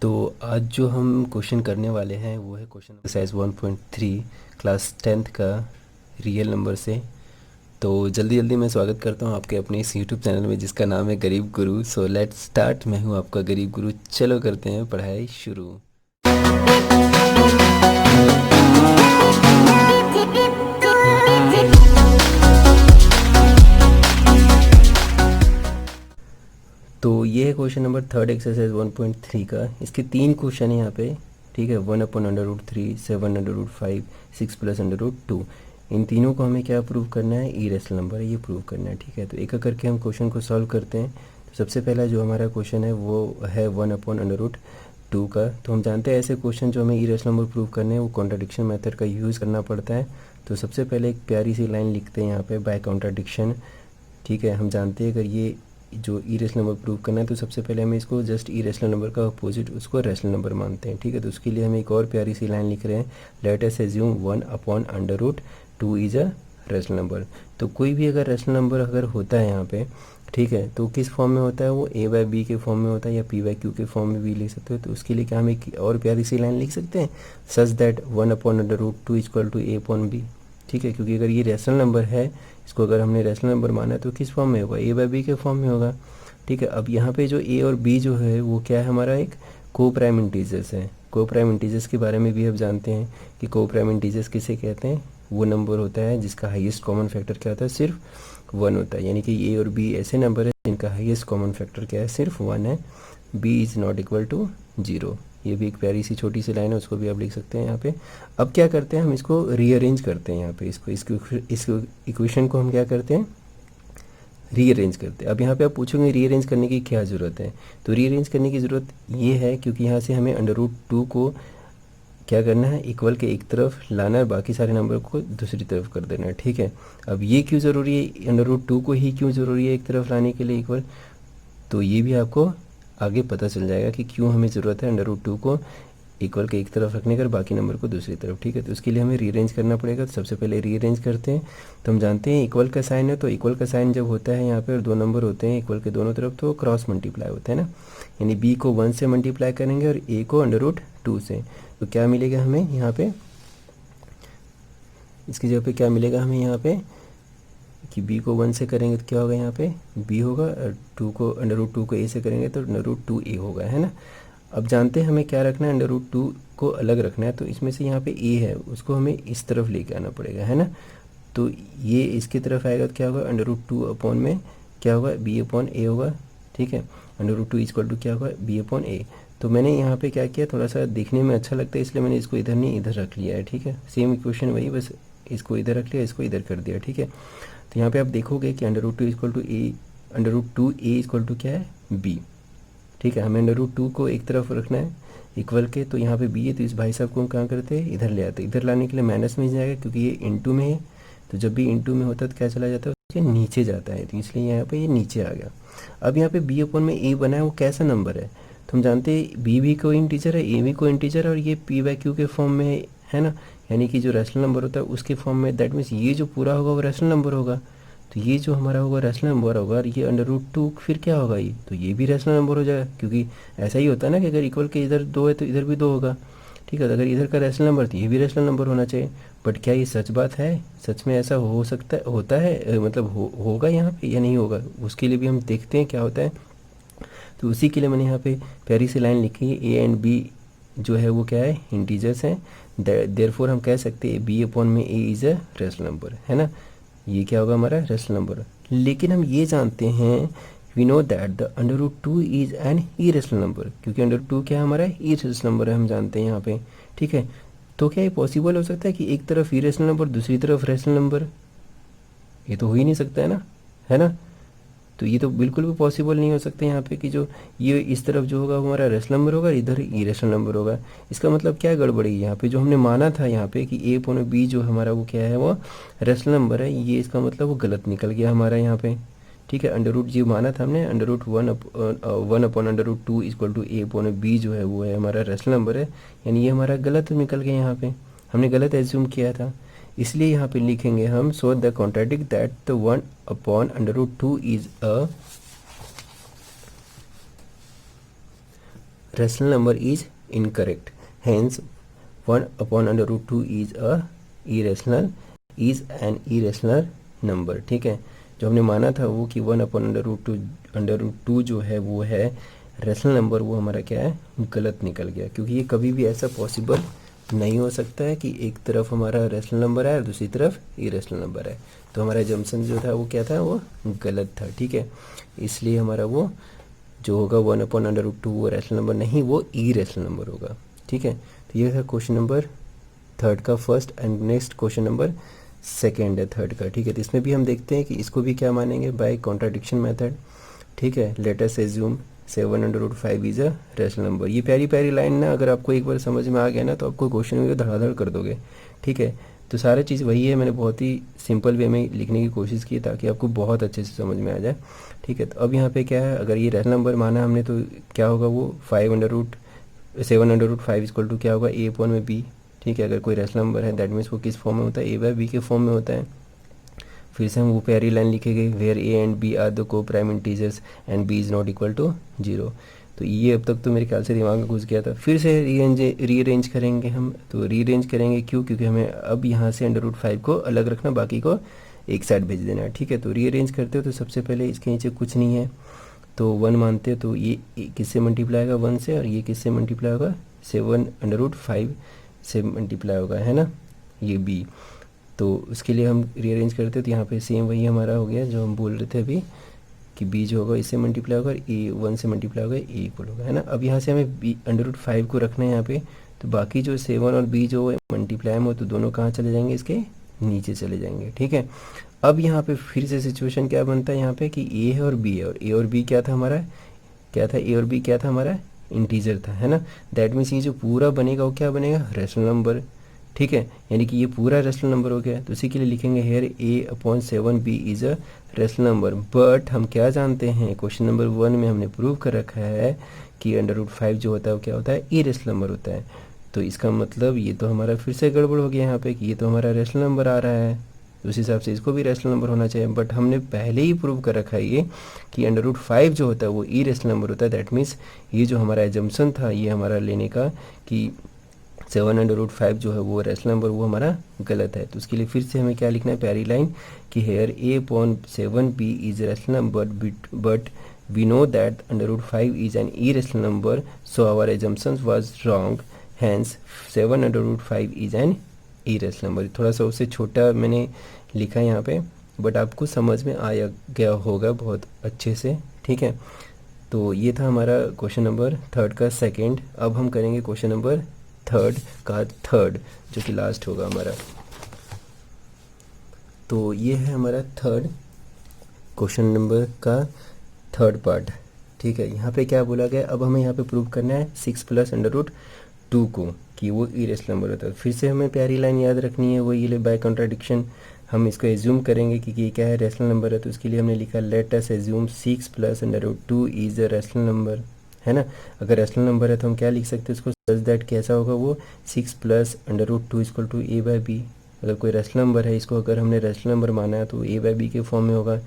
तो आज जो हम क्वेश्चन करने वाले हैं वो है क्वेश्चन एक्सरसाइज 1.3 क्लास 10th का रियल नंबर से। तो जल्दी जल्दी मैं स्वागत करता हूँ आपके अपने इस यूट्यूब चैनल में जिसका नाम है गरीब गुरु। So let's start. मैं हूँ आपका गरीब गुरु। चलो करते हैं पढ़ाई शुरू। तो ये है क्वेश्चन नंबर 3 एक्सरसाइज 1.3 का। इसके 3 क्वेश्चन है यहाँ पे, ठीक है। 1/√3, 7/5, 6 + √2। इन तीनों को हमें क्या प्रूव करना है? इरेशनल नंबर है, ये प्रूव करना है, ठीक है। तो एक एक करके हम क्वेश्चन को सॉल्व करते हैं। तो सबसे पहला जो हमारा क्वेश्चन है वो है 1/√2 का। तो हम जानते हैं ऐसे क्वेश्चन जो हमें इरेशनल नंबर प्रूव करने हैं वो कॉन्ट्राडिक्शन मेथड का यूज़ करना पड़ता है। तो सबसे पहले एक प्यारी सी लाइन लिखते हैं यहाँ पे, बाय कॉन्ट्राडिक्शन, ठीक है। हम जानते हैं अगर ये जो इरेशनल नंबर प्रूव करना है तो सबसे पहले हमें इसको जस्ट इरेशनल नंबर का अपोजिट उसको रेशनल नंबर मानते हैं, ठीक है। तो उसके लिए हम एक और प्यारी सी लाइन लिख रहे हैं, let us assume 1/√2 is a rational number. तो कोई भी अगर रेशनल नंबर अगर होता है यहाँ पे, ठीक है, तो किस फॉर्म में होता है? वो a/b के फॉर्म में होता है या p/q के फॉर्म में भी लिख सकते हो। तो उसके लिए क्या हम एक और प्यारी सी लाइन लिख सकते हैं, सच दैट 1/√2 = a/b, ठीक है। क्योंकि अगर ये रेशनल नंबर है, इसको अगर हमने रेशनल नंबर माना है तो किस फॉर्म में होगा? a/b के फॉर्म में होगा, ठीक है। अब यहाँ पे जो a और b जो है वो क्या है? हमारा एक को प्राइम इंटीजर्स है। को प्राइम इंटीजर्स के बारे में भी अब जानते हैं कि को प्राइम इंटीजर्स किसे कहते हैं? वो नंबर होता है जिसका हाईएस्ट कॉमन फैक्टर क्या होता है? सिर्फ 1 होता है। यानी कि a और b ऐसे नंबर है जिनका हाईएस्ट कॉमन फैक्टर क्या है? सिर्फ 1 है। b is not equal to 0। ये भी एक प्यारी सी छोटी सी लाइन है, उसको भी आप लिख सकते हैं यहाँ पे। अब क्या करते हैं, हम इसको रीअरेंज करते हैं यहाँ पे। इसको इक्वेशन को हम क्या करते हैं? रीअरेंज करते हैं। अब यहाँ पे आप पूछोगे रीअरेंज करने की क्या ज़रूरत है? तो रीअरेंज करने की ज़रूरत ये है क्योंकि यहाँ से हमें √2 को क्या करना है? इक्वल के एक तरफ लाना है, बाकी सारे नंबर को दूसरी तरफ कर देना है, ठीक है। अब ये क्यों ज़रूरी है? √2 को ही क्यों ज़रूरी है एक तरफ लाने के लिए इक्वल? तो ये भी आपको आगे पता चल जाएगा कि क्यों हमें ज़रूरत है √2 को इक्वल के एक तरफ रखने का, बाकी नंबर को दूसरी तरफ, ठीक है। तो उसके लिए हमें रीअरेंज करना पड़ेगा। तो सबसे पहले रीअरेंज करते हैं। तो हम जानते हैं इक्वल का साइन है, तो इक्वल का साइन जब होता है यहाँ पे और दो नंबर होते हैं इक्वल के दोनों तरफ तो क्रॉस मल्टीप्लाई होता है ना। यानी b को 1 से मल्टीप्लाई करेंगे और a को √2 से। तो क्या मिलेगा हमें यहाँ पे? इसकी जगह पे क्या मिलेगा हमें यहाँ पे कि b को 1 से करेंगे तो क्या होगा? यहाँ पे b होगा, और 2 को √2 को a से करेंगे तो √2a होगा, है ना। अब जानते हैं हमें क्या रखना है? √2 को अलग रखना है। तो इसमें से यहाँ पे a है उसको हमें इस तरफ लेके आना पड़ेगा, है ना। तो ये इसकी तरफ आएगा तो क्या होगा? √2 अपॉन में क्या होगा? b/a होगा, ठीक है। √2 = क्या होगा? b/a। तो मैंने यहाँ पे क्या किया, थोड़ा सा देखने में अच्छा लगता है इसलिए मैंने इसको इधर नहीं इधर रख लिया है, ठीक है। सेम इक्वेशन वही, बस इसको इधर रख लिया, इसको इधर कर दिया, ठीक है। तो यहाँ पे आप देखोगे कि √2 = क्या है? b, ठीक है। हमें √2 को एक तरफ रखना है इक्वल के, तो यहाँ पे b है तो इस भाई साहब को हम कहाँ करते हैं? इधर ले आते हैं। इधर लाने के लिए माइनस में जाएगा क्योंकि ये इंटू में है, तो जब भी इंटू में होता है तो क्या चला जाता है? उसके नीचे जाता है, तो इसलिए यहाँ पे ये नीचे आ गया। अब यहाँ पे b/a बना है, वो कैसा नंबर है? तो हम जानते हैं b भी कोई इंटीजर है, a भी कोई इंटीजर है और ये p/q के फॉर्म में है ना। यानी कि जो रेशनल नंबर होता है उसके फॉर्म में, दैट मीन्स ये जो पूरा होगा वो रेशनल नंबर होगा। तो ये जो हमारा होगा रेशनल नंबर होगा, और ये √2 फिर क्या होगा? ये तो ये भी रेशनल नंबर हो जाएगा क्योंकि ऐसा ही होता है ना कि अगर इक्वल के इधर 2 है तो इधर भी 2 होगा, ठीक है। तो अगर इधर का रेशनल नंबर तो ये भी रेशनल नंबर होना चाहिए। बट क्या ये सच बात है? सच में ऐसा हो सकता है, होता है, मतलब होगा यहाँ पे या नहीं होगा? उसके लिए भी हम देखते हैं क्या होता है। तो उसी के लिए मैंने यहाँ पे प्यारी सी लाइन लिखी है, a एंड b जो है वो क्या है? इंटीजर्स हैं। देयरफॉर हम कह सकते हैं b/a is a rational number, है ना। ये क्या होगा? हमारा रेशनल नंबर। लेकिन हम ये जानते हैं, we know that the √2 is an irrational number, क्योंकि √2 क्या है? हमारा इरेशनल नंबर है, हम जानते हैं यहाँ पे, ठीक है। तो क्या ये पॉसिबल हो सकता है कि एक तरफ इरेशनल नंबर दूसरी तरफ रेशनल नंबर? ये तो हो ही नहीं सकता है ना। तो ये तो बिल्कुल भी पॉसिबल नहीं हो सकता यहाँ पे कि जो ये इस तरफ जो होगा वो हमारा रेशनल नंबर होगा, इधर इरेशनल नंबर होगा। इसका मतलब क्या गड़बड़ी है यहाँ पे? जो हमने माना था यहाँ पे कि a/b जो हमारा वो क्या है? वो रेशनल नंबर है, ये इसका मतलब वो गलत निकल गया हमारा यहाँ पे, ठीक है। अंडर जी माना था हमने, √1/√2 = a/b जो है वो है हमारा रेशनल नंबर है, यानी ये हमारा गलत निकल गया यहाँ पे, हमने गलत एज्यूम किया था। इसलिए यहाँ पे लिखेंगे हम, सो the contradict that the 1/√2 is a rational number is incorrect, hence 1/√2 is an irrational number. ठीक है, जो हमने माना था वो कि 1/√2 जो है वो है रेशनल नंबर, वो हमारा क्या है, गलत निकल गया, क्योंकि ये कभी भी ऐसा पॉसिबल नहीं हो सकता है कि एक तरफ हमारा रेशनल नंबर है और दूसरी तरफ इरेशनल नंबर है। तो हमारा जम्पसन जो था वो क्या था, वो गलत था। ठीक है, इसलिए हमारा वो जो होगा 1/√2 वो रेशनल नंबर नहीं, वो इरेशनल नंबर होगा। ठीक है, तो ये था क्वेश्चन नंबर थर्ड का first, and next question number second है थर्ड का। ठीक है, तो इसमें भी हम देखते हैं कि इसको भी क्या मानेंगे, बाय कॉन्ट्राडिक्शन मेथड। ठीक है, let us assume 7/5 is a rational number. ये प्यारी प्यारी लाइन ना, अगर आपको एक बार समझ में आ गया ना तो आपको क्वेश्चन में धड़ाधड़ कर दोगे। ठीक है, तो सारा चीज़ वही है, मैंने बहुत ही सिंपल वे में लिखने की कोशिश की ताकि आपको बहुत अच्छे से समझ में आ जाए। ठीक है, तो अब यहाँ पे क्या है, अगर ये रेशनल नंबर माना हमने तो क्या होगा, वो 7/5 इक्वल टू क्या होगा, a/b। ठीक है, अगर कोई रेशनल नंबर है दैट मीन्स वो किस फॉर्म में होता है, a/b के फॉर्म में होता है। फिर से हम वो प्यारी लाइन लिखेंगे, where a and b are the coprime integers and b is not equal to 0। तो ये अब तक तो मेरे ख्याल से दिमाग में घुस गया था। फिर से रीअरेंज करेंगे हम, तो रीअरेंज करेंगे क्यों, क्योंकि हमें अब यहाँ से √5 को अलग रखना, बाकी को एक साइड भेज देना है। ठीक है, तो रीअरेंज करते हो तो सबसे पहले इसके नीचे कुछ नहीं है तो 1 मानते हो, तो ये किससे मल्टीप्लाई होगा, 1 से, और ये किससे मल्टीप्लाई होगा, 7/5 से मल्टीप्लाई होगा, है ना, ये b। तो उसके लिए हम रीअरेंज करते हैं तो यहाँ पे सेम वही हमारा हो गया जो हम बोल रहे थे अभी कि b जो होगा इससे मल्टीप्लाई होगा और a 1 से मल्टीप्लाई होगा, a इक्वल होगा, है ना। अब यहाँ से हमें √5 को रखना है यहाँ पे, तो बाकी जो 7 और b जो मल्टीप्लाई में हो तो दोनों कहाँ चले जाएंगे, इसके नीचे चले जाएंगे। ठीक है, अब यहाँ पे फिर से सिचुएशन क्या बनता है यहाँ पे कि a है और b है, और a और b क्या था हमारा, क्या था, a और b क्या था हमारा, इंटीजर था, है ना। दैट मीन्स ये जो पूरा बनेगा वो क्या बनेगा, रेशनल नंबर। ठीक है, यानी कि ये पूरा रेशनल नंबर हो गया, तो उसी के लिए लिखेंगे here a/7b is a rational number. But हम क्या जानते हैं, क्वेश्चन नंबर 1 में हमने प्रूव कर रखा है कि √5 जो होता है वो क्या होता है, इरेशनल नंबर होता है। तो इसका मतलब ये तो हमारा फिर से गड़बड़ हो गया यहाँ पे कि ये तो हमारा रेशनल नंबर आ रहा है, उस हिसाब से इसको भी रेशनल नंबर होना चाहिए। बट हमने पहले ही प्रूव कर रखा है ये कि √5 जो होता है वो इरेशनल नंबर होता है। दैट मीन्स ये जो हमारा एजम्पशन था ये हमारा लेने का कि 7/5 जो है वो रेशनल नंबर, वो हमारा गलत है। तो उसके लिए फिर से हमें क्या लिखना है, प्यारी लाइन कि here a/7b is rational number but we know that √5 is an irrational number, so our assumption was wrong, hence 7/5 is an irrational number. थोड़ा सा उससे छोटा मैंने लिखा है यहाँ पे, बट आपको समझ में आया गया होगा बहुत अच्छे से। ठीक है, तो ये था हमारा क्वेश्चन नंबर थर्ड का सेकंड। अब हम करेंगे क्वेश्चन नंबर थर्ड का थर्ड, जो कि लास्ट होगा हमारा। तो ये है हमारा थर्ड क्वेश्चन नंबर का थर्ड पार्ट। ठीक है, यहाँ पे क्या बोला गया, अब हमें यहाँ पे प्रूव करना है 6 + √2 को कि वो इरेशनल नंबर होता है। फिर से हमें प्यारी लाइन याद रखनी है, वो ये बाय कॉन्ट्राडिक्शन हम इसको एज्यूम करेंगे कि ये क्या है, रेशनल नंबर है। तो उसके लिए हमने लिखा let us assume 6 + √2 is a rational number, है ना। अगर रेशनल नंबर है तो हम क्या लिख सकते हैं उसको, सच दैट कैसा होगा वो 6 + √2 इक्वल टू a/b। अगर कोई रेशनल नंबर है, इसको अगर हमने रेशनल नंबर माना है तो a/b के फॉर्म में होगा।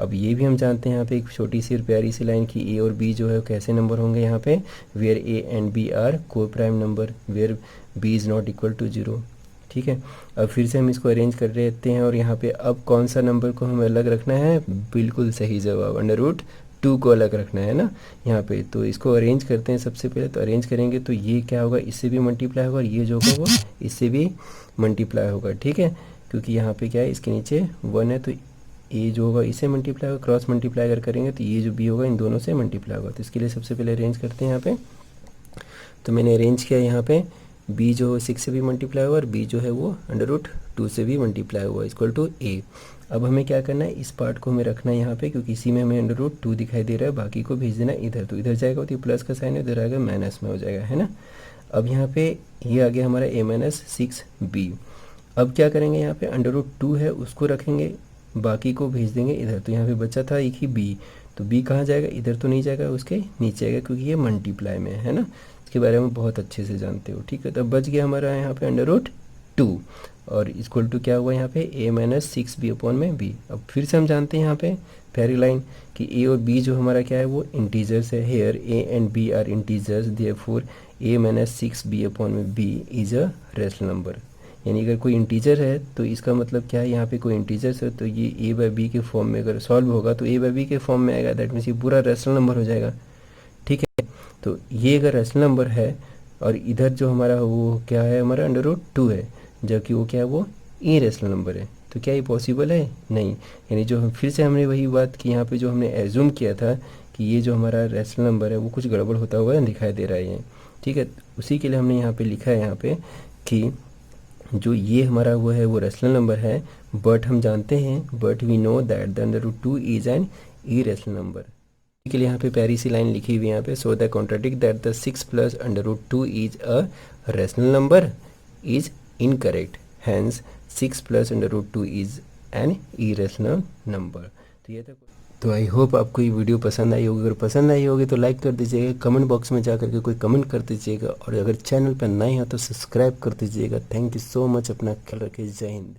अब ये भी हम जानते हैं यहाँ पे एक छोटी सी और प्यारी सी लाइन कि a और b जो है कैसे नंबर होंगे यहाँ पे, where a and b are coprime number, where b is not equal to 0। ठीक है, अब फिर से हम इसको अरेंज कर लेते हैं, और यहाँ पे अब कौन सा नंबर को हमें अलग रखना है, बिल्कुल सही जवाब, √2 को अलग रखना है ना यहाँ पे। तो इसको अरेंज करते हैं सबसे पहले, तो अरेंज करेंगे तो ये क्या होगा, इससे भी मल्टीप्लाई होगा, और ये जो होगा वो इससे भी मल्टीप्लाई होगा। ठीक है, क्योंकि यहाँ पे क्या है, इसके नीचे 1 है, तो ये जो होगा इससे मल्टीप्लाई होगा, क्रॉस मल्टीप्लाई अगर करेंगे तो ये जो b होगा इन दोनों से मल्टीप्लाई होगा। तो इसके लिए सबसे पहले अरेंज करते हैं यहाँ पे। तो मैंने अरेंज किया यहाँ पे, b जो 6 से भी मल्टीप्लाई हुआ और b जो है वो √2 से भी मल्टीप्लाई हुआ इक्वल टू a। अब हमें क्या करना है, इस पार्ट को हमें रखना है यहाँ पे, क्योंकि इसी में हमें √2 दिखाई दे रहा है, बाकी को भेज देना इधर। तो इधर जाएगा तो ये प्लस का साइन है, इधर आएगा माइनस में हो जाएगा, है ना। अब यहाँ पे ये आ गया हमारा a-6b। अब क्या करेंगे, यहाँ पे √2 है उसको रखेंगे, बाकी को भेज देंगे इधर। तो यहाँ पे बचा था एक ही b, तो b कहाँ जाएगा, इधर तो नहीं जाएगा, उसके नीचे आएगा, क्योंकि ये मल्टीप्लाई में है ना। इसके बारे में बहुत अच्छे से जानते हो। ठीक है, तो बच गया हमारा यहाँ पे √2। 2 और इक्वल टू क्या हुआ यहाँ पे a माइनस 6b अपॉन में b। अब फिर से हम जानते हैं यहाँ पे पहली लाइन कि a और b जो हमारा क्या है वो इंटीजर्स है। Here a and b are integers, therefore a minus 6b upon में b is a rational number. यानी अगर कोई इंटीजर है तो इसका मतलब क्या है, यहाँ पे कोई इंटीजर्स है तो ये a बाई बी के फॉर्म में अगर सॉल्व होगा तो a बाई बी के फॉर्म में आएगा, दैट मीन्स ये पूरा रेशनल नंबर हो जाएगा। ठीक है, तो ये अगर रेशनल नंबर है और इधर जो हमारा वो क्या है, हमारा अंडर रूट 2 है, जबकि वो क्या है, वो इरेशनल नंबर है। तो क्या ये पॉसिबल है? नहीं। यानी जो हम फिर से हमने वही बात की, यहाँ पे जो हमने एज्यूम किया था कि ये जो हमारा रेशनल नंबर है वो कुछ गड़बड़ होता हुआ दिखाई दे रहा है। ठीक है, उसी के लिए हमने यहाँ पे लिखा है यहाँ पे कि जो ये हमारा वो है वो रेशनल नंबर है, बट हम जानते हैं, but we know that the under root 2 is an irrational number के लिए यहाँ पे प्यारी सी लाइन लिखी हुई है यहाँ पे, so the contradict that the 6 plus under root 2 is a rational number is incorrect, hence 6 plus under root 2 is an irrational number. तो ये था। तो आई होप आपको ये वीडियो पसंद आई होगी। अगर पसंद आई होगी तो लाइक कर दीजिएगा, कमेंट बॉक्स में जा करके कोई कमेंट कर दीजिएगा, और अगर चैनल पर नए हो तो सब्सक्राइब कर दीजिएगा। थैंक यू सो मच, अपना ख्याल रखिए, जय हिंद।